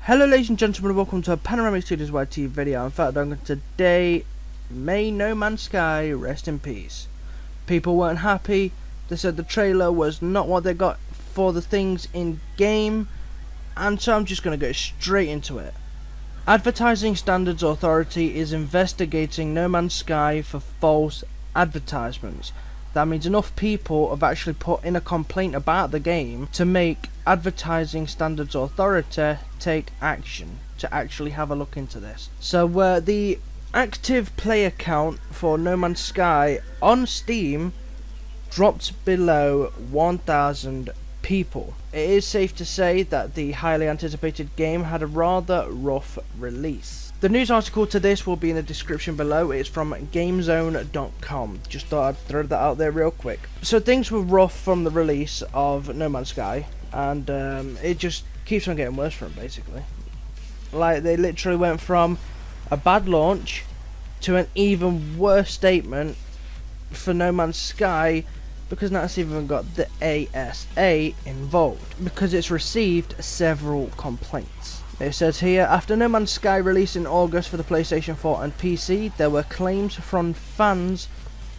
Hello ladies and gentlemen, welcome to a Panoramic Studios YT video. In fact, today may No Man's Sky rest in peace. People weren't happy. They said the trailer was not what they got for the things in game, and so I'm just going to go straight into it. Advertising Standards Authority is investigating No Man's Sky for false advertisements. That means enough people have actually put in a complaint about the game to make Advertising Standards Authority take action to actually have a look into this. So the active player count for No Man's Sky on Steam dropped below 1,000 people. It is safe to say that the highly anticipated game had a rather rough release. The news article to this will be in the description below. It's from GameZone.com. Just thought I'd throw that out there real quick. So things were rough from the release of No Man's Sky, and it just keeps on getting worse for them, basically. Like, they literally went from a bad launch to an even worse statement for No Man's Sky, because now it's even got the ASA involved, because it's received several complaints. It says here, after No Man's Sky released in August for the PlayStation 4 and PC, there were claims from fans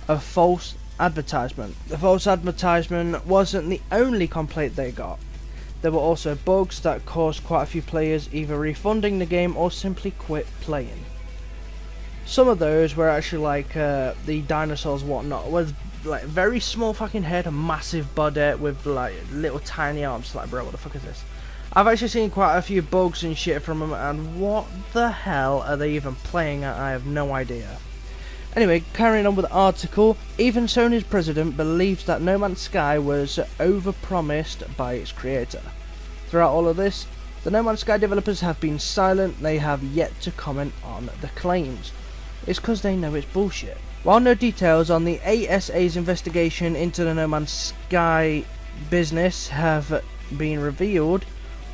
of false advertisement. The false advertisement wasn't the only complaint they got. There were also bugs that caused quite a few players either refunding the game or simply quit playing. Some of those were actually like the dinosaurs whatnot, with like very small fucking head, a massive body with like little tiny arms. Like, bro, what the fuck is this? I've actually seen quite a few bugs and shit from them, and what the hell are they even playing at? I have no idea. Anyway, carrying on with the article, even Sony's president believes that No Man's Sky was overpromised by its creator. Throughout all of this, the No Man's Sky developers have been silent. They have yet to comment on the claims. It's because they know it's bullshit. While no details on the ASA's investigation into the No Man's Sky business have been revealed,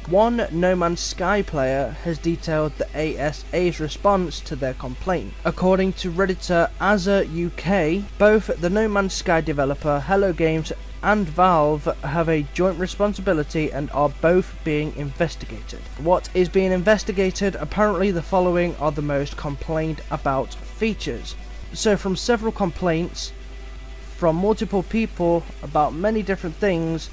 one No Man's Sky player has detailed the ASA's response to their complaint. According to Redditor Azza UK, both the No Man's Sky developer Hello Games and Valve have a joint responsibility and are both being investigated. What is being investigated? Apparently the following are the most complained about features. So from several complaints from multiple people about many different things,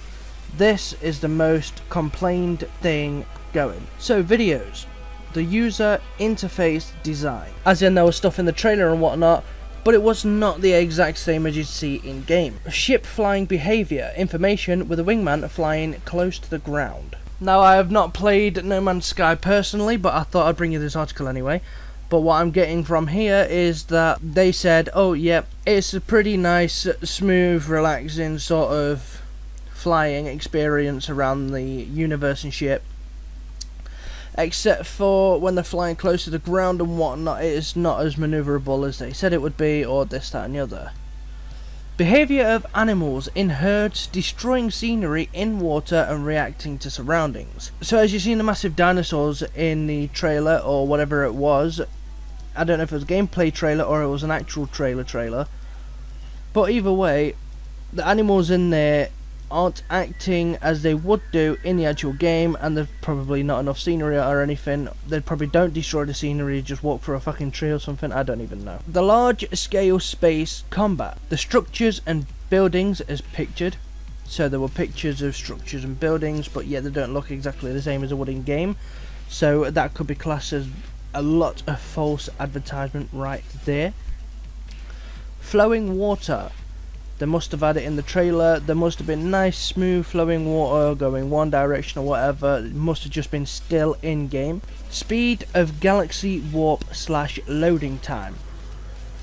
this is the most complained thing going. So videos, the user interface design, as in there was stuff in the trailer and whatnot, but it was not the exact same as you'd see in game. Ship flying behavior, information with a wingman flying close to the ground. Now, I have not played No Man's Sky personally, but I thought I'd bring you this article anyway. But what I'm getting from here is that they said, oh yeah, it's a pretty nice, smooth, relaxing sort of flying experience around the universe and shit, except for when they're flying close to the ground and whatnot, it is not as maneuverable as they said it would be, or this, that and the other. Behaviour of animals in herds, destroying scenery in water and reacting to surroundings. So as you've seen the massive dinosaurs in the trailer, or whatever it was, I don't know if it was a gameplay trailer or it was an actual trailer, but either way, the animals in there aren't acting as they would do in the actual game, and there's probably not enough scenery or anything. They probably don't destroy the scenery, just walk through a fucking tree or something, I don't even know. The large scale space combat, the structures and buildings as pictured. So there were pictures of structures and buildings, but yet they don't look exactly the same as they would in game, so that could be classed as a lot of false advertisement right there. Flowing water, they must have had it in the trailer. There must have been nice smooth flowing water going one direction or whatever. It must have just been still in game. Speed of galaxy warp / loading time.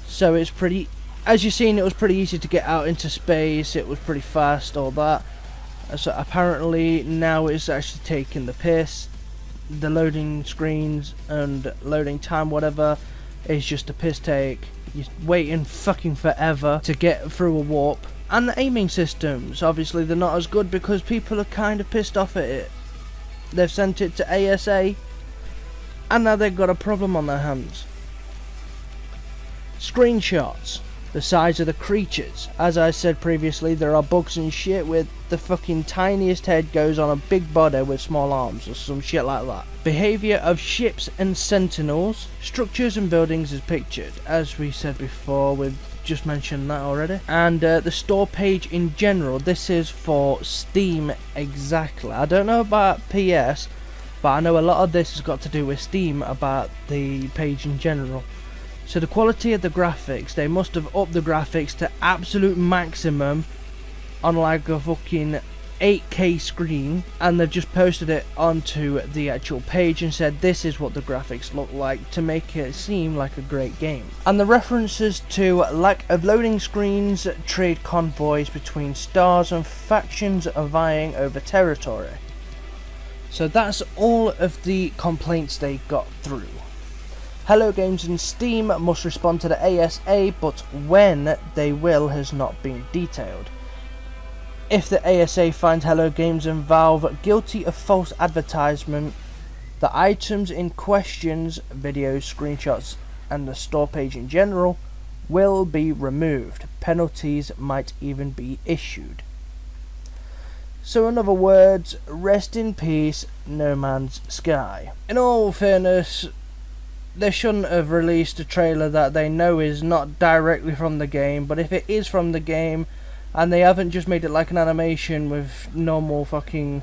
So it's pretty, as you've seen, it was pretty easy to get out into space. It was pretty fast, all that. So apparently now it's actually taking the piss. The loading screens and loading time, whatever, is just a piss take. You're waiting fucking forever to get through a warp. And the aiming systems, obviously they're not as good because people are kind of pissed off at it. They've sent it to ASA, and now they've got a problem on their hands. Screenshots. the size of the creatures. As I said previously, there are bugs and shit where the fucking tiniest head goes on a big body with small arms or some shit like that. Behaviour of ships and sentinels, structures and buildings is pictured. As we said before, we've just mentioned that already. And the store page in general, this is for Steam exactly. I don't know about PS, but I know a lot of this has got to do with Steam about the page in general. So the quality of the graphics, they must have upped the graphics to absolute maximum on like a fucking 8K screen, and they've just posted it onto the actual page and said this is what the graphics look like to make it seem like a great game. And the references to lack of loading screens, trade convoys between stars, and factions are vying over territory. So that's all of the complaints they got through. Hello Games and Steam must respond to the ASA, but when they will has not been detailed. If the ASA finds Hello Games and Valve guilty of false advertisement, the items in questions, videos, screenshots, and the store page in general will be removed. Penalties might even be issued. So in other words, rest in peace, No Man's Sky. In all fairness, they shouldn't have released a trailer that they know is not directly from the game, but if it is from the game, and they haven't just made it like an animation with normal fucking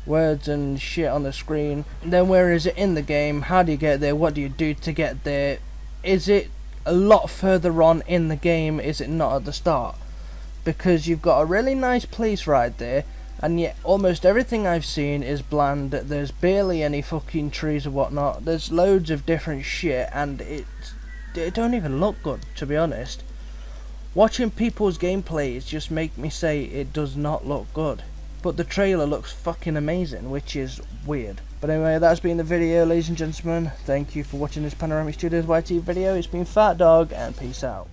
words and shit on the screen, then where is it in the game? How do you get there? What do you do to get there? Is it a lot further on in the game? Is it not at the start? Because you've got a really nice place right there, and yet almost everything I've seen is bland. There's barely any fucking trees or whatnot. There's loads of different shit, and it don't even look good, to be honest. Watching people's gameplays just make me say it does not look good. But the trailer looks fucking amazing, which is weird. But anyway, that's been the video, ladies and gentlemen. Thank you for watching this Panoramic Studios YT video. It's been Fat Dog, and peace out.